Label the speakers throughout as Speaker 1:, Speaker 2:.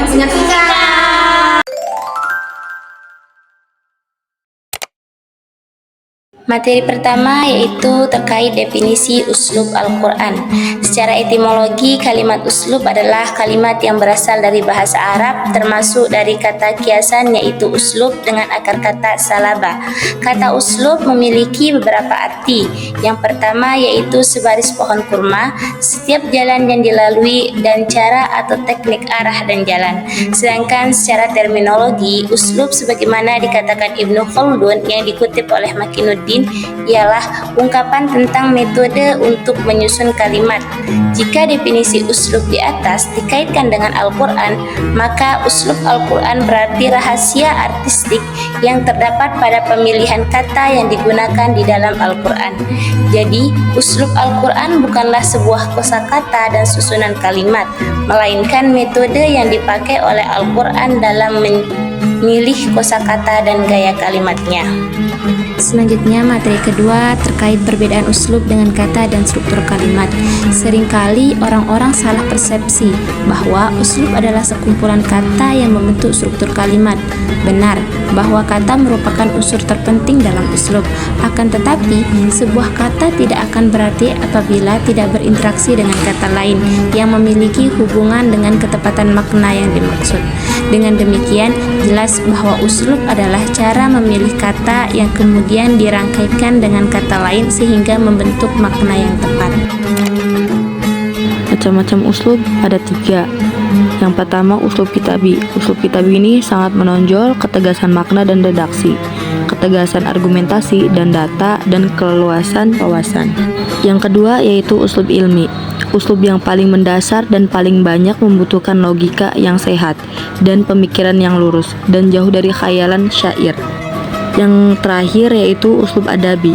Speaker 1: Menyaksikan.
Speaker 2: Materi pertama yaitu terkait definisi uslub Al-Quran. Secara etimologi, kalimat uslub adalah kalimat yang berasal dari bahasa Arab, termasuk dari kata kiasan yaitu uslub dengan akar kata salaba. Kata uslub memiliki beberapa arti. Yang pertama yaitu sebaris pohon kurma, setiap jalan yang dilalui, dan cara atau teknik arah dan jalan. Sedangkan secara terminologi, uslub sebagaimana dikatakan Ibnu Khaldun yang dikutip oleh Makinuddin ialah ungkapan tentang metode untuk menyusun kalimat. Jika definisi uslub di atas dikaitkan dengan Al-Quran, maka uslub Al-Quran berarti rahasia artistik yang terdapat pada pemilihan kata yang digunakan di dalam Al-Quran. Jadi, uslub Al-Quran bukanlah sebuah kosakata dan susunan kalimat, melainkan metode yang dipakai oleh Al-Quran dalam memilih kosakata dan gaya kalimatnya. Selanjutnya, materi kedua terkait perbedaan uslub dengan kata dan struktur kalimat. Seringkali orang-orang salah persepsi bahwa uslub adalah sekumpulan kata yang membentuk struktur kalimat. Benar bahwa kata merupakan unsur terpenting dalam uslub. Akan tetapi, sebuah kata tidak akan berarti apabila tidak berinteraksi dengan kata lain yang memiliki hubungan dengan ketepatan makna yang dimaksud. Dengan demikian, jelas bahwa uslub adalah cara memilih kata yang kemudian dirangkaikan dengan kata lain sehingga membentuk makna yang tepat.
Speaker 3: Macam-macam uslub ada 3. Yang pertama, uslub kitabi. Uslub kitabi ini sangat menonjol ketegasan makna dan redaksi, ketegasan argumentasi dan data, dan keluasan wawasan. Yang kedua yaitu uslub ilmi. Uslub yang paling mendasar dan paling banyak membutuhkan logika yang sehat dan pemikiran yang lurus dan jauh dari khayalan syair. Yang terakhir yaitu uslub adabi.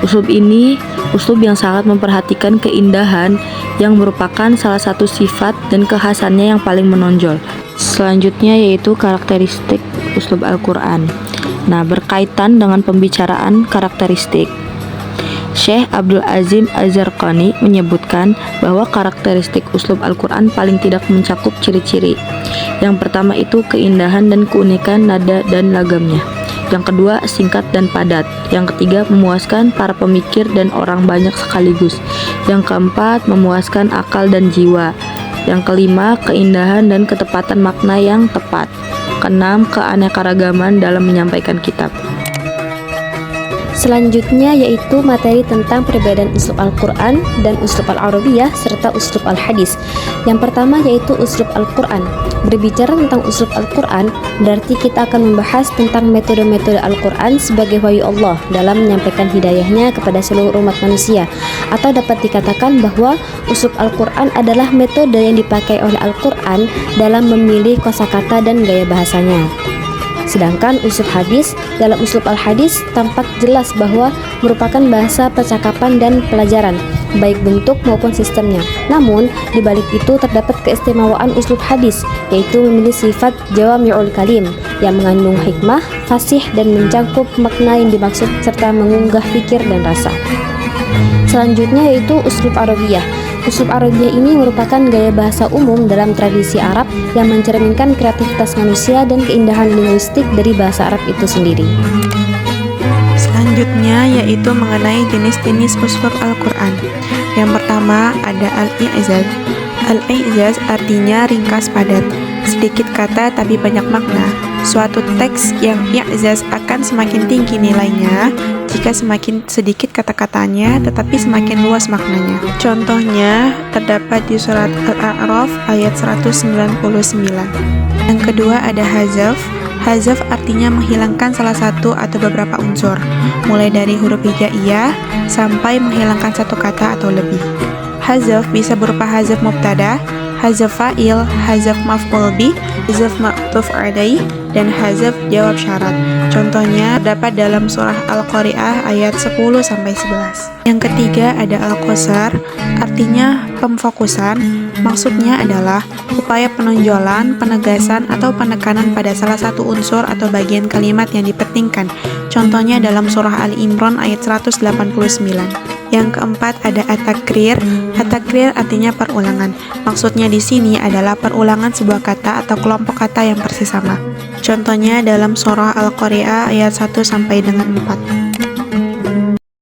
Speaker 3: Uslub ini uslub yang sangat memperhatikan keindahan yang merupakan salah satu sifat dan kekhasannya yang paling menonjol. Selanjutnya yaitu karakteristik uslub Al-Quran. Nah, berkaitan dengan pembicaraan karakteristik, Syekh Abdul Azim Az-Zarqani menyebutkan bahwa karakteristik uslub Al-Quran paling tidak mencakup ciri-ciri. Yang pertama itu keindahan dan keunikan nada dan lagamnya. Yang kedua, singkat dan padat. Yang ketiga, memuaskan para pemikir dan orang banyak sekaligus. Yang keempat, memuaskan akal dan jiwa. Yang kelima, keindahan dan ketepatan makna yang tepat. Keenam, keanekaragaman dalam menyampaikan kitab.
Speaker 4: Selanjutnya yaitu materi tentang perbedaan uslub Al-Quran dan uslub Al-Arabiyah serta uslub Al-Hadis. Yang pertama yaitu uslub Al-Quran. Berbicara tentang uslub Al-Quran berarti kita akan membahas tentang metode-metode Al-Quran sebagai wahyu Allah dalam menyampaikan hidayahnya kepada seluruh umat manusia. Atau dapat dikatakan bahwa uslub Al-Quran adalah metode yang dipakai oleh Al-Quran dalam memilih kosakata dan gaya bahasanya. Sedangkan uslub hadis, dalam uslub al-hadis tampak jelas bahwa merupakan bahasa percakapan dan pelajaran, baik bentuk maupun sistemnya. Namun, di balik itu terdapat keistimewaan uslub hadis, yaitu memiliki sifat jawami'ul kalim yang mengandung hikmah, fasih, dan mencangkup makna yang dimaksud serta mengunggah pikir dan rasa. Selanjutnya yaitu uslub Arabiyah. Uslub Arabiyah ini merupakan gaya bahasa umum dalam tradisi Arab yang mencerminkan kreativitas manusia dan keindahan linguistik dari bahasa Arab itu sendiri.
Speaker 5: Selanjutnya yaitu mengenai jenis-jenis uslub Al-Quran. Yang pertama ada al-i'zaz. Al-i'zaz artinya ringkas padat, sedikit kata tapi banyak makna. Suatu teks yang i'zaz akan semakin tinggi nilainya jika semakin sedikit kata-katanya tetapi semakin luas maknanya. Contohnya terdapat di surat Al-A'raf ayat 199. Yang kedua ada hazaf. Hazaf artinya menghilangkan salah satu atau beberapa unsur, mulai dari huruf hijaiyah sampai menghilangkan satu kata atau lebih. Hazaf bisa berupa hazaf mubtada, hazaf fa'il, hazaf maf'ul bih, hazaf ma'tuf alaih, dan hazaf jawab syarat. Contohnya terdapat dalam surah Al-Qari'ah ayat 10-11. Yang ketiga ada al-qasar, artinya pemfokusan maksudnya adalah upaya penonjolan, penegasan, atau penekanan pada salah satu unsur atau bagian kalimat yang dipentingkan. Contohnya dalam surah Ali Imran ayat 189. Yang keempat ada at-takrir. At-takrir artinya perulangan. Maksudnya di sini adalah perulangan sebuah kata atau kelompok kata yang persis sama. Contohnya dalam surah Al-Qari'ah ayat 1 sampai dengan 4.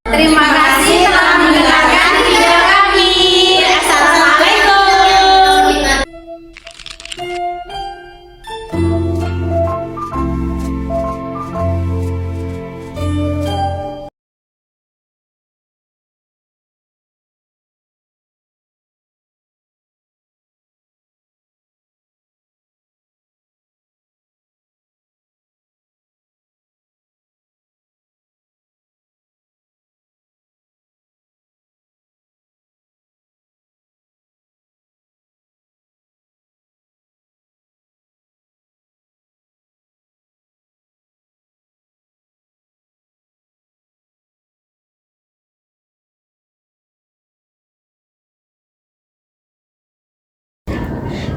Speaker 2: Terima kasih telah mendengarkan video kami. Assalamualaikum.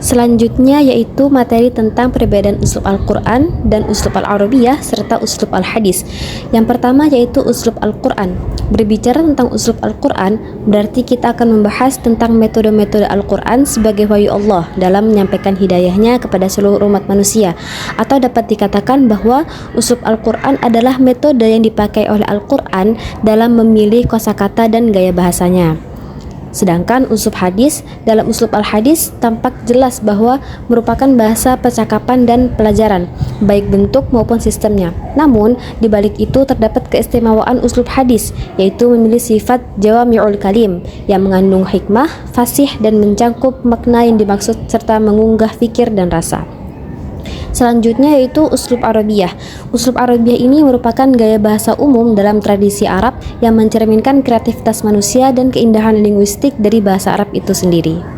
Speaker 4: Selanjutnya yaitu materi tentang perbedaan uslub Al-Quran dan uslub Al-Arabiyah serta uslub Al-Hadis. Yang pertama yaitu uslub Al-Quran. Berbicara tentang uslub Al-Quran berarti kita akan membahas tentang metode-metode Al-Quran sebagai wahyu Allah dalam menyampaikan hidayahnya kepada seluruh umat manusia. Atau dapat dikatakan bahwa uslub Al-Quran adalah metode yang dipakai oleh Al-Quran dalam memilih kosakata dan gaya bahasanya. Sedangkan uslub hadis, dalam uslub al-hadis tampak jelas bahwa merupakan bahasa percakapan dan pelajaran, baik bentuk maupun sistemnya. Namun, di balik itu terdapat keistimewaan uslub hadis, yaitu memilih sifat jawami'ul kalim yang mengandung hikmah, fasih dan mencangkup makna yang dimaksud serta mengunggah fikir dan rasa. Selanjutnya yaitu uslub Arabiyah. Uslub Arabiyah ini merupakan gaya bahasa umum dalam tradisi Arab yang mencerminkan kreativitas manusia dan keindahan linguistik dari bahasa Arab itu sendiri.